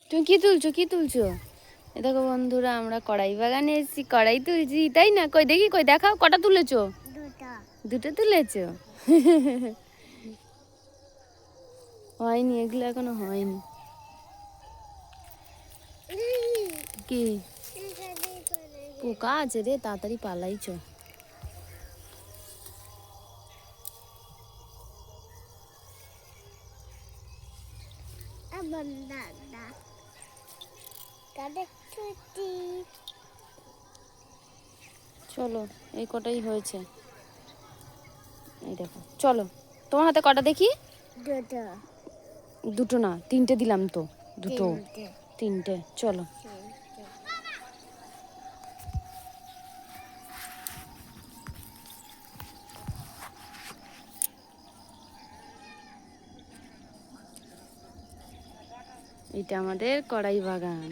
তুমি কি তুলছো কি তুলছো? এ দেখো বন্ধুরা, আমরা কড়াই বাগানে এসেছি, কড়াই তুলছি, তাই না? কই দেখি, কই দেখাও কটা তুলেছো। দুটো তুলেছো? হয়নি, এগুলো এখনো হয়নি। কি পোকা আছে রে, তাড়াতাড়ি পালাইছো। চলো, এই কটাই হয়েছে। এই দেখো, চলো তোমার হাতে কটা দেখি। দুটো না, তিনটে দিলাম তো। দুটো, তিনটে, চলো। এটা আমাদের কড়াই বাগান।